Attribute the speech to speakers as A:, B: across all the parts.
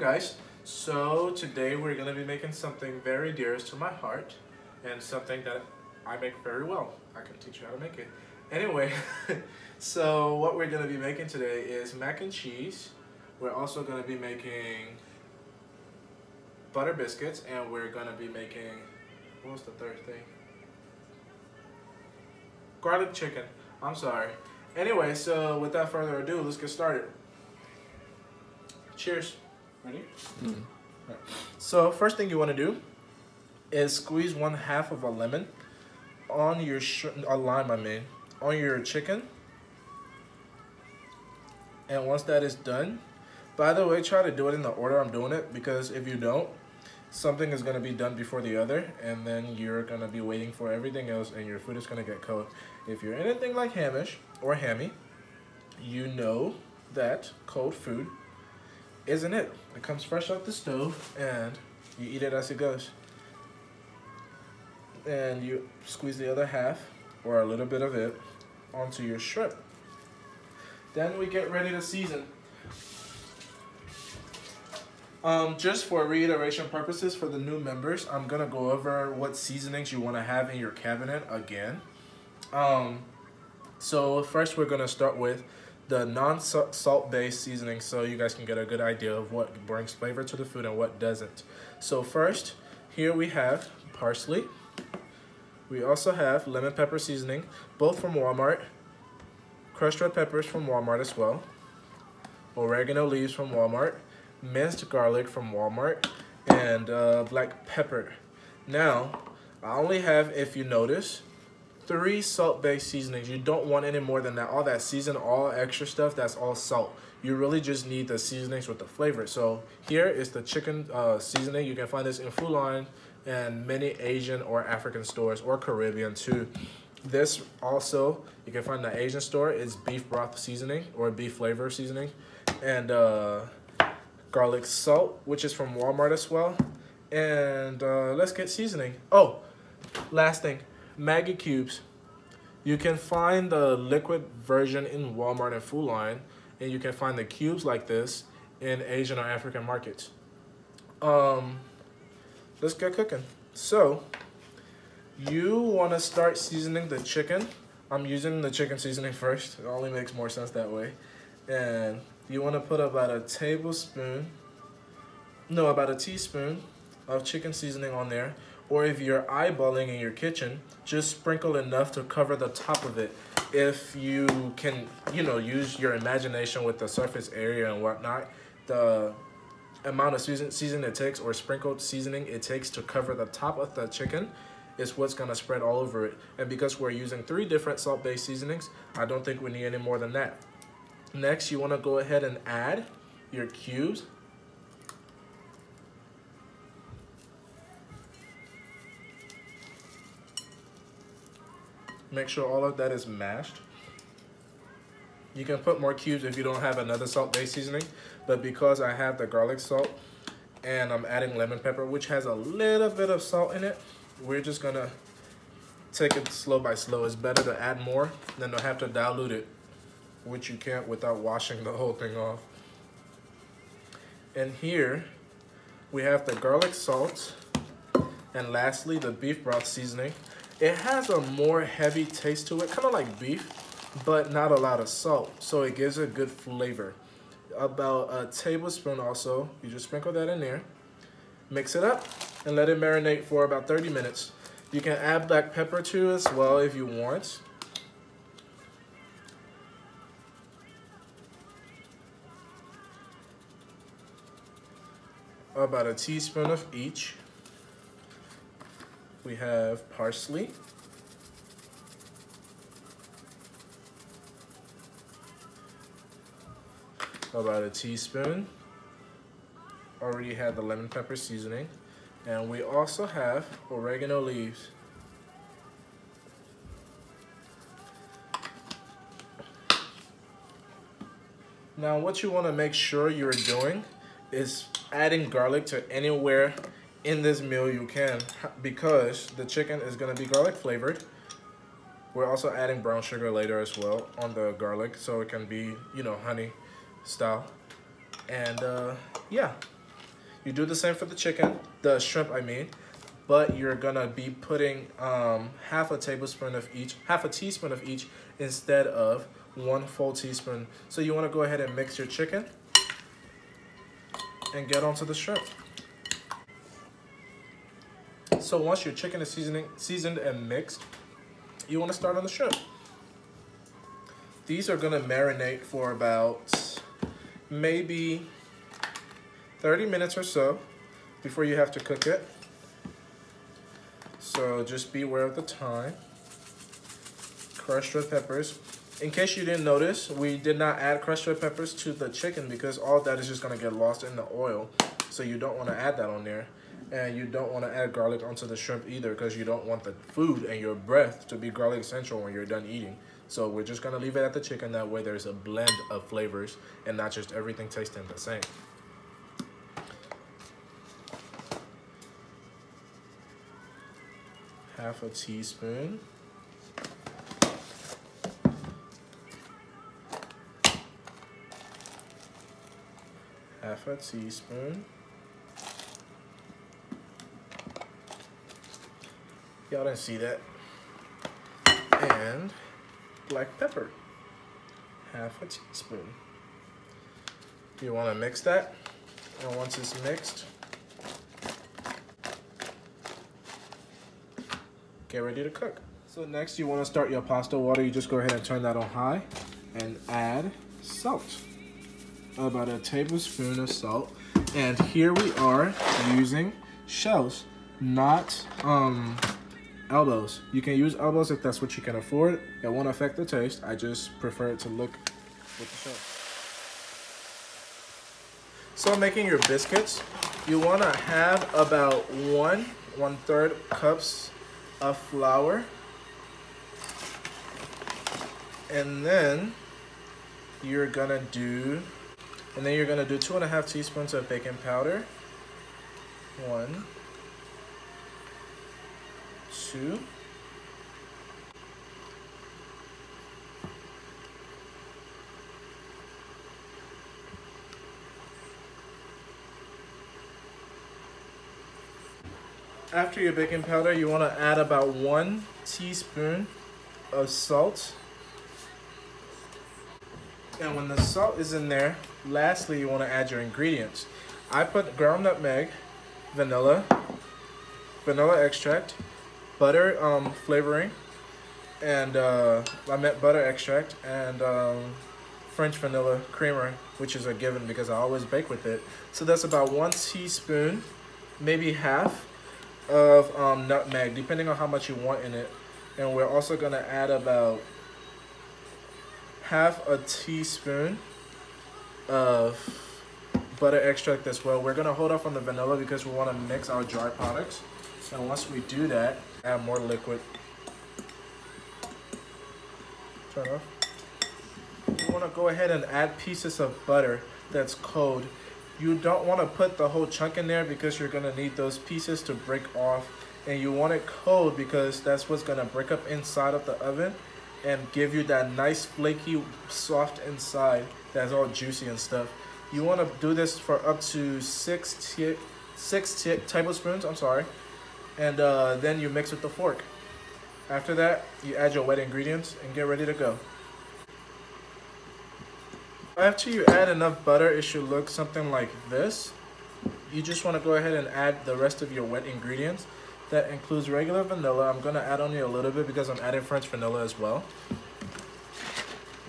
A: guys, so today we're going to be making something very dearest to my heart and something that I make very well. I can teach you how to make it. Anyway, so what we're going to be making today is mac and cheese. We're also going to be making butter biscuits, and we're going to be making, what was the third thing? Garlic chicken. I'm sorry. Anyway, so without further ado, let's get started. Cheers. Ready? Right. So first thing you want to do is squeeze 1/2 of a lemon on your a lime, on your chicken. And once that is done, by the way, try to do it in the order I'm doing it, because if you don't, something is going to be done before the other, and then you're going to be waiting for everything else, and your food is going to get cold. If you're anything like Hamish or Hammy, you know that cold food isn't it. It comes fresh off the stove, and you eat it as it goes. And you squeeze the other half, or a little bit of it, onto your shrimp. Then we get ready to season. Just for reiteration purposes for the new members, I'm gonna go over what seasonings you want to have in your cabinet again. So first we're gonna start with the non-salt based seasoning, so you guys can get a good idea of what brings flavor to the food and what doesn't. So first, here we have parsley. We also have lemon pepper seasoning, both from Walmart, crushed red peppers from Walmart as well, oregano leaves from Walmart, minced garlic from Walmart, and black pepper. Now, I only have, if you notice, 3 salt-based seasonings. You don't want any more than that. All that season, all extra stuff, that's all salt. You really just need the seasonings with the flavor. So here is the chicken seasoning. You can find this in Food Line and many Asian or African stores, or Caribbean too. This also, you can find in the Asian store, is beef broth seasoning or beef flavor seasoning. And garlic salt, which is from Walmart as well. And let's get seasoning. Oh, last thing. Maggi cubes. You can find the liquid version in Walmart and Food Line, and you can find the cubes like this in Asian or African markets. Let's get cooking. So you want to start seasoning the chicken. I'm using the chicken seasoning first. It only makes more sense that way. And you want to put about a teaspoon of chicken seasoning on there. Or if you're eyeballing in your kitchen, just sprinkle enough to cover the top of it. If you can, use your imagination with the surface area and whatnot, the amount of seasoning it takes, or sprinkled seasoning it takes to cover the top of the chicken, is what's gonna spread all over it. And because we're using 3 different salt-based seasonings, I don't think we need any more than that. Next, you wanna go ahead and add your cubes. Make sure all of that is mashed. You can put more cubes if you don't have another salt-based seasoning, but because I have the garlic salt and I'm adding lemon pepper, which has a little bit of salt in it, we're just gonna take it slow by slow. It's better to add more than to have to dilute it, which you can't without washing the whole thing off. And here we have the garlic salt, and lastly the beef broth seasoning. It has a more heavy taste to it, kind of like beef, but not a lot of salt, so it gives a good flavor. About a tablespoon also, you just sprinkle that in there, mix it up, and let it marinate for about 30 minutes. You can add black pepper too as well if you want. About a teaspoon of each. We have parsley, about a teaspoon. Already had the lemon pepper seasoning, and we also have oregano leaves. Now what you want to make sure you're doing is adding garlic to anywhere in this meal you can, because the chicken is going to be garlic flavored. We're also adding brown sugar later as well on the garlic, so it can be, you know, honey style. And yeah, You do the same for the chicken, the shrimp I mean, but you're gonna be putting half a teaspoon of each instead of 1 full teaspoon. So you wanna go ahead and mix your chicken and get onto the shrimp. So once your chicken is seasoned and mixed, you wanna start on the shrimp. These are gonna marinate for about maybe 30 minutes or so before you have to cook it. So just be aware of the time. Crushed red peppers. In case you didn't notice, we did not add crushed red peppers to the chicken because all of that is just gonna get lost in the oil. So you don't wanna add that on there. And you don't wanna add garlic onto the shrimp either because you don't want the food and your breath to be garlic central when you're done eating. So we're just gonna leave it at the chicken, that way there's a blend of flavors and not just everything tasting the same. Half a teaspoon. Half a teaspoon. Y'all didn't see that. And black pepper. Half a teaspoon. You want to mix that. And once it's mixed, get ready to cook. So next you want to start your pasta water. You just go ahead and turn that on high and add salt. About a tablespoon of salt. And here we are using shells, not elbows. You can use elbows if that's what you can afford. It won't affect the taste. I just prefer it to look with the shell. So making your biscuits, you want to have about 1/3 cups of flour, and then you're gonna do 2.5 teaspoons of baking powder. 1, 2, after your baking powder, you want to add about 1 teaspoon of salt. And when the salt is in there, lastly, you want to add your ingredients. I put ground nutmeg, vanilla extract, butter flavoring, and I meant butter extract, and French vanilla creamer, which is a given because I always bake with it. So that's about 1 teaspoon, maybe half, of nutmeg, depending on how much you want in it. And we're also going to add about half a teaspoon of butter extract as well. We're going to hold off on the vanilla because we want to mix our dry products. And once we do that, add more liquid. Turn off. You want to go ahead and add pieces of butter that's cold. You don't want to put the whole chunk in there because you're going to need those pieces to break off. And you want it cold because that's what's going to break up inside of the oven and give you that nice flaky, soft inside that's all juicy and stuff. You want to do this for up to 6 tablespoons, and then you mix with the fork. After that, you add your wet ingredients and get ready to go. After you add enough butter, it should look something like this. You just want to go ahead and add the rest of your wet ingredients. That includes regular vanilla. I'm going to add only a little bit because I'm adding French vanilla as well,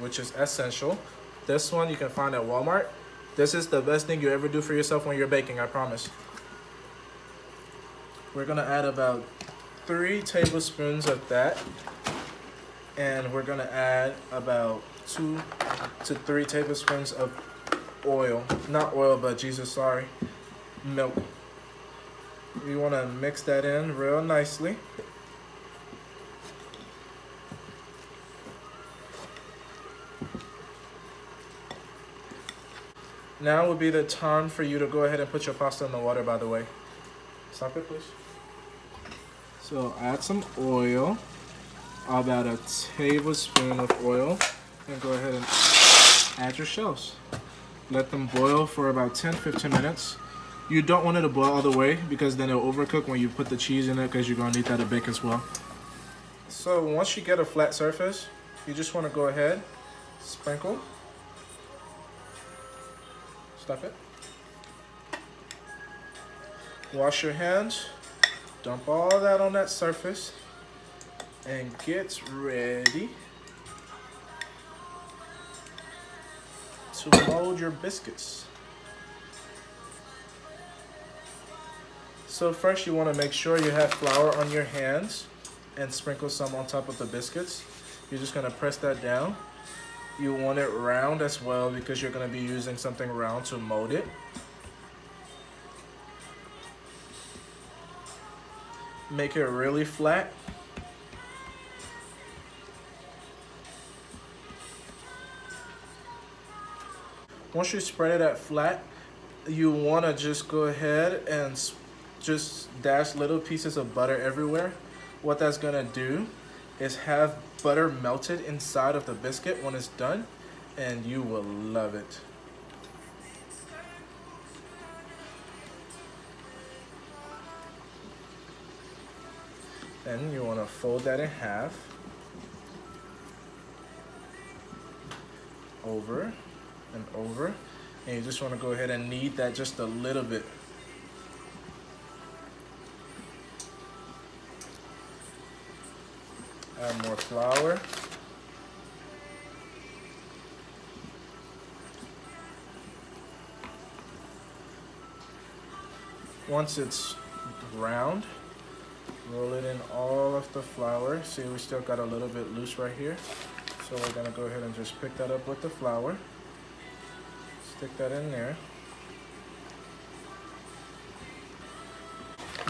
A: which is essential. This one you can find at Walmart. This is the best thing you ever do for yourself when you're baking, I promise. We're going to add about 3 tablespoons of that. And we're going to add about 2 to 3 tablespoons of oil. Not oil, but milk. You want to mix that in real nicely. Now would be the time for you to go ahead and put your pasta in the water, by the way. Stop it, please. So add some oil, about a tablespoon of oil, and go ahead and add your shells. Let them boil for about 10-15 minutes. You don't want it to boil all the way because then it'll overcook when you put the cheese in it, because you're gonna need that to bake as well. So once you get a flat surface, you just want to go ahead, sprinkle, stop it, wash your hands, dump all that on that surface, and get ready to mold your biscuits. So first you want to make sure you have flour on your hands and sprinkle some on top of the biscuits. You're just going to press that down. You want it round as well because you're going to be using something round to mold it. Make it really flat. Once you spread it out flat, you want to just go ahead and just dash little pieces of butter everywhere. What that's going to do is have butter melted inside of the biscuit when it's done, and you will love it. Then you want to fold that in half, over and over, and you just want to go ahead and knead that just a little bit. Add more flour. Once it's round, roll it in all of the flour. See, we still got a little bit loose right here. So we're gonna go ahead and just pick that up with the flour. Stick that in there.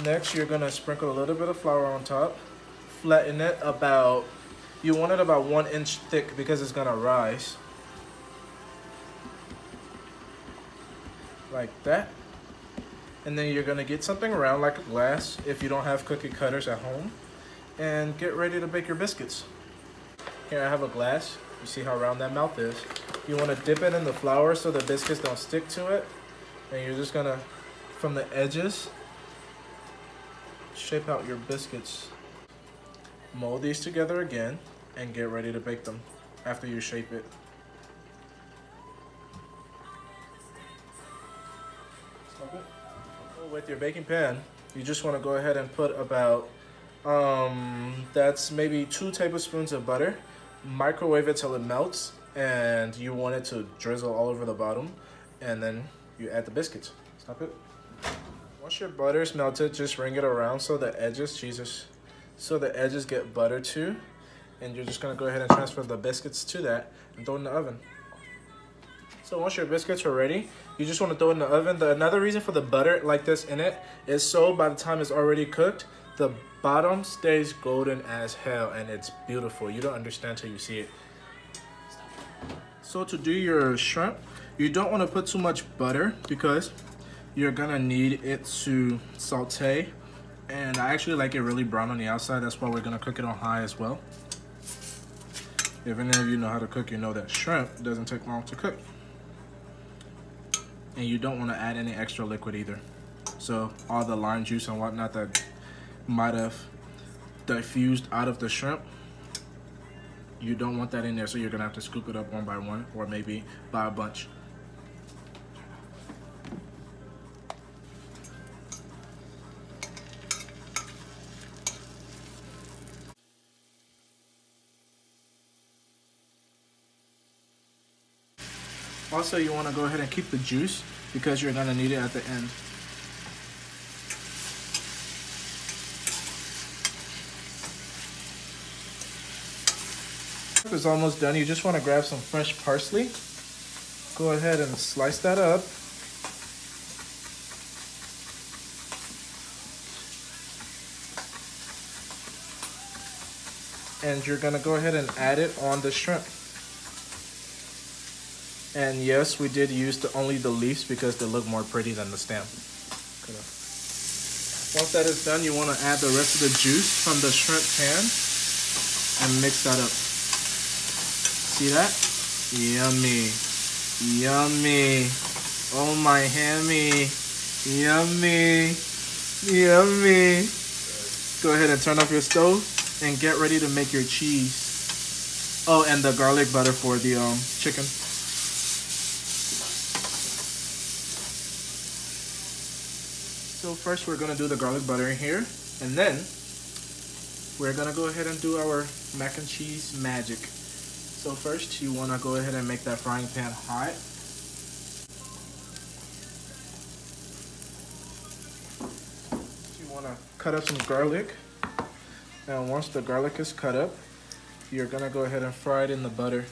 A: Next, you're gonna sprinkle a little bit of flour on top. Flatten it about, you want it about 1 inch thick because it's gonna rise. Like that. And then you're gonna get something round like a glass if you don't have cookie cutters at home, and get ready to bake your biscuits. Here I have a glass. You see how round that mouth is. You wanna dip it in the flour so the biscuits don't stick to it. And you're just gonna, from the edges, shape out your biscuits. Mold these together again and get ready to bake them after you shape it. Stop it. With your baking pan, you just want to go ahead and put about, that's maybe 2 tablespoons of butter. Microwave it till it melts, and you want it to drizzle all over the bottom, and then you add the biscuits. Stop it. Once your butter is melted, just ring it around so the edges, so the edges get buttered too, and you're just gonna go ahead and transfer the biscuits to that and throw it in the oven. So once your biscuits are ready, you just want to throw it in the oven. Another reason for the butter like this in it is so by the time it's already cooked, the bottom stays golden as hell, and it's beautiful. You don't understand till you see it. So to do your shrimp, you don't want to put too much butter because you're gonna need it to saute. And I actually like it really brown on the outside. That's why we're gonna cook it on high as well. If any of you know how to cook, you know that shrimp doesn't take long to cook. And you don't wanna add any extra liquid either. So all the lime juice and whatnot that might have diffused out of the shrimp, you don't want that in there. So you're gonna have to scoop it up one by one, or maybe by a bunch. Also, you want to go ahead and keep the juice because you're going to need it at the end. It's almost done. You just want to grab some fresh parsley. Go ahead and slice that up. And you're going to go ahead and add it on the shrimp. And yes, we did use only the leaves because they look more pretty than the stem. Once that is done, you want to add the rest of the juice from the shrimp pan and mix that up. See that? Yummy. Yummy. Oh my Hammy. Yummy. Yummy. Go ahead and turn off your stove and get ready to make your cheese. Oh, and the garlic butter for the chicken. So first we're gonna do the garlic butter in here, and then we're gonna go ahead and do our mac and cheese magic. So first you wanna go ahead and make that frying pan hot. You wanna cut up some garlic, and once the garlic is cut up, you're gonna go ahead and fry it in the butter.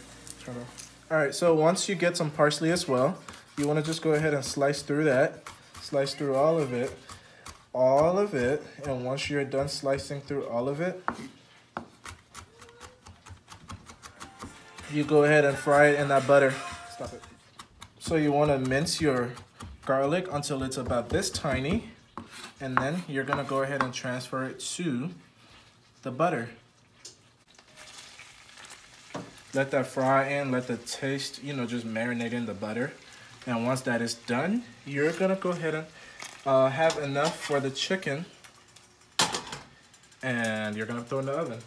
A: Turn off. All right, so once you get some parsley as well, you wanna just go ahead and slice through that. Slice through all of it, and once you're done slicing through all of it, you go ahead and fry it in that butter. Stop it. So you want to mince your garlic until it's about this tiny, and then you're gonna go ahead and transfer it to the butter. Let that fry in, let the taste, just marinate in the butter. And once that is done, you're gonna go ahead and have enough for the chicken, and you're gonna throw it in the oven.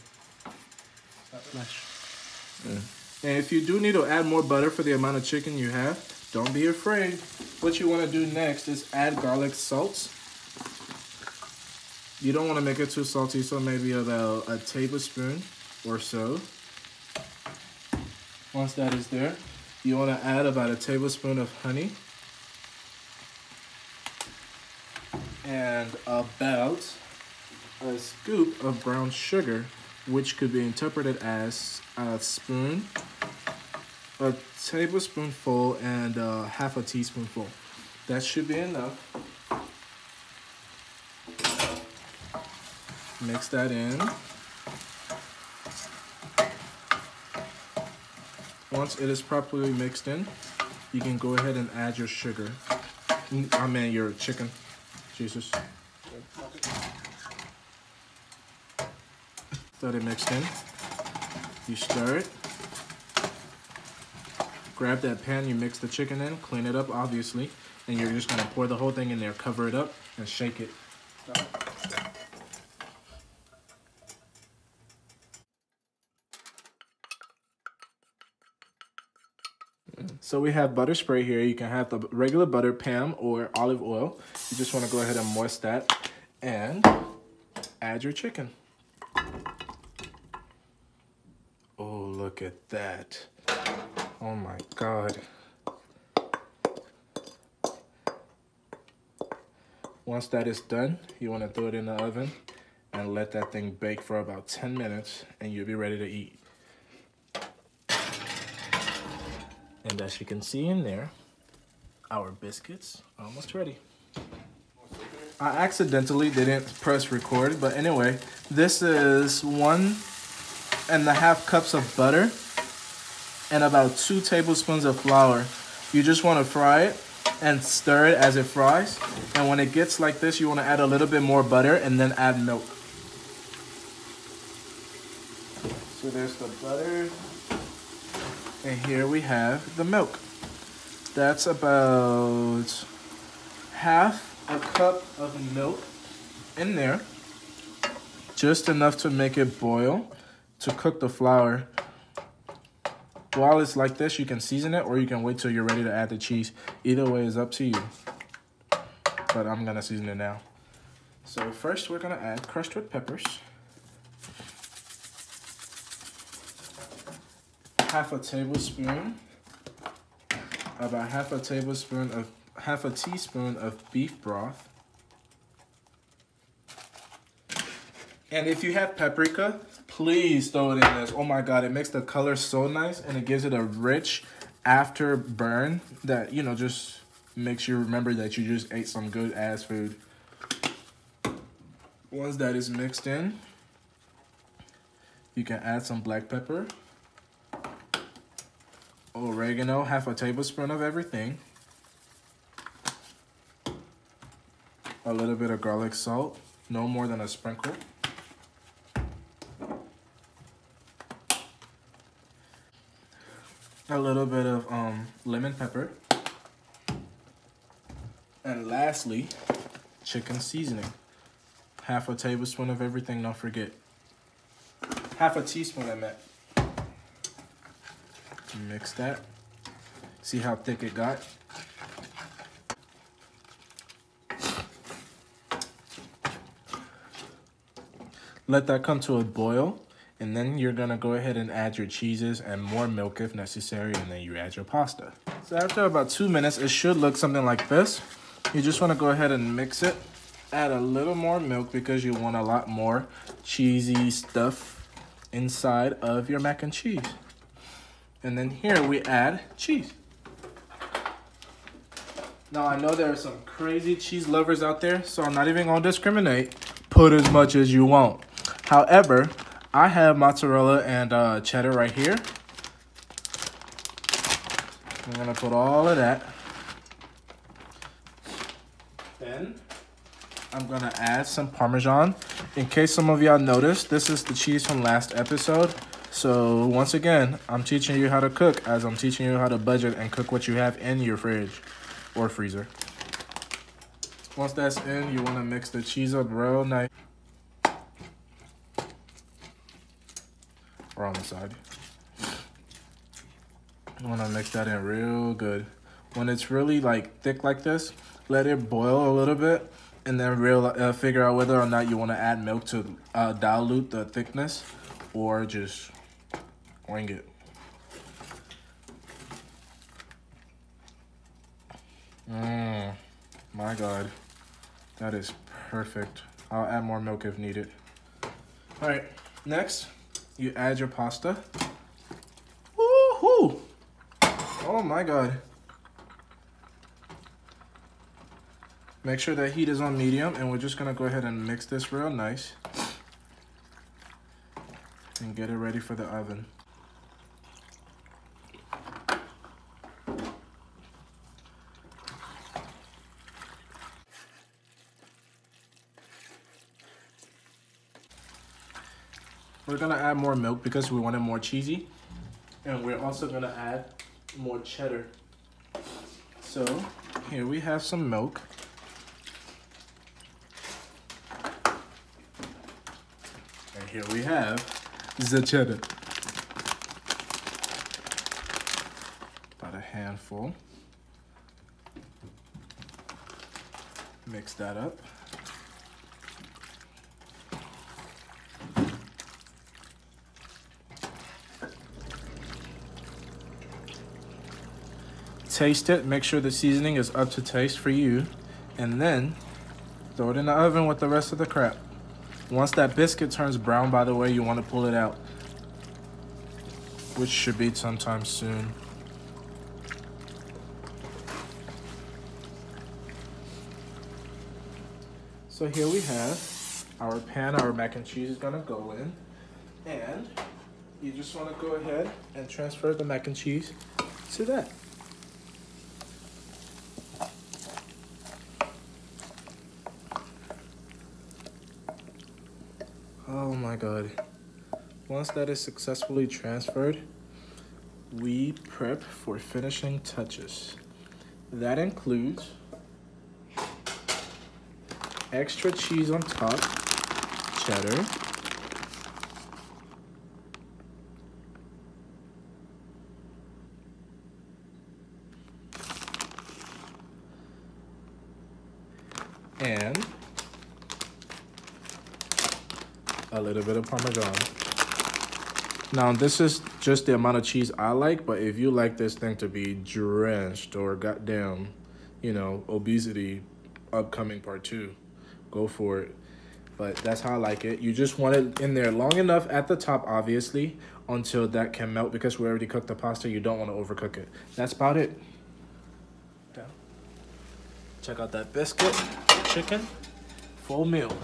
A: And if you do need to add more butter for the amount of chicken you have, don't be afraid. What you wanna do next is add garlic salt. You don't wanna make it too salty, so maybe about a tablespoon or so. Once that is there, you want to add about a tablespoon of honey and about a scoop of brown sugar, which could be interpreted as a spoon, a tablespoonful, and half a teaspoonful. That should be enough. Mix that in. Once it is properly mixed in, you can go ahead and add your sugar. Your chicken. Jesus. Let it mixed in. You stir it. Grab that pan you mix the chicken in, clean it up obviously, and you're just gonna pour the whole thing in there, cover it up, and shake it. So we have butter spray here. You can have the regular butter, Pam, or olive oil. You just want to go ahead and moist that and add your chicken. Oh, look at that. Oh my God. Once that is done, you want to throw it in the oven and let that thing bake for about 10 minutes and you'll be ready to eat. And as you can see in there, our biscuits are almost ready. I accidentally didn't press record, but anyway, this is 1.5 cups of butter and about 2 tablespoons of flour. You just want to fry it and stir it as it fries. And when it gets like this, you want to add a little bit more butter and then add milk. So there's the butter. And here we have the milk. That's about half a cup of milk in there. Just enough to make it boil, to cook the flour. While it's like this, you can season it or you can wait till you're ready to add the cheese. Either way is up to you. But I'm gonna season it now. So first we're gonna add crushed red peppers. Half a teaspoon of beef broth. And if you have paprika, please throw it in this. Oh my God, it makes the color so nice and it gives it a rich after burn that, just makes you remember that you just ate some good ass food. Once that is mixed in, you can add some black pepper. Oregano, half a tablespoon of everything. A little bit of garlic salt, no more than a sprinkle. A little bit of lemon pepper. And lastly, chicken seasoning. Half a tablespoon of everything, don't forget. Half a teaspoon, I meant. Mix that. See how thick it got? Let that come to a boil, and then you're gonna go ahead and add your cheeses and more milk if necessary, and then you add your pasta. So after about 2 minutes, it should look something like this. You just wanna go ahead and mix it. Add a little more milk because you want a lot more cheesy stuff inside of your mac and cheese. And then here we add cheese. Now I know there are some crazy cheese lovers out there, so I'm not even gonna discriminate. Put as much as you want. However, I have mozzarella and cheddar right here. I'm gonna put all of that. Then I'm gonna add some Parmesan. In case some of y'all noticed, this is the cheese from last episode. So once again, I'm teaching you how to cook as I'm teaching you how to budget and cook what you have in your fridge or freezer. Once that's in, you wanna mix the cheese up real nice. Or on the side. You wanna mix that in real good. When it's really like thick like this, let it boil a little bit and then figure out whether or not you wanna add milk to dilute the thickness or just wing it. My God, that is perfect. I'll add more milk if needed. All right, next, you add your pasta. Woohoo! Oh my God. Make sure that heat is on medium, and we're just gonna go ahead and mix this real nice and get it ready for the oven. We're gonna add more milk because we want it more cheesy. And we're also gonna add more cheddar. So here we have some milk. And here we have the cheddar. About a handful. Mix that up. Taste it, make sure the seasoning is up to taste for you, and then throw it in the oven with the rest of the crap. Once that biscuit turns brown, by the way, you want to pull it out, which should be sometime soon. So here we have our pan, our mac and cheese is gonna go in, and you just want to go ahead and transfer the mac and cheese to that. Oh my God. Once that is successfully transferred, we prep for finishing touches. That includes extra cheese on top, cheddar, and a little bit of Parmesan. Now, this is just the amount of cheese I like, but if you like this thing to be drenched or goddamn, you know, obesity upcoming part 2, go for it. But that's how I like it. You just want it in there long enough at the top, obviously, until that can melt because we already cooked the pasta. You don't want to overcook it. That's about it. Check out that biscuit, chicken, full meal.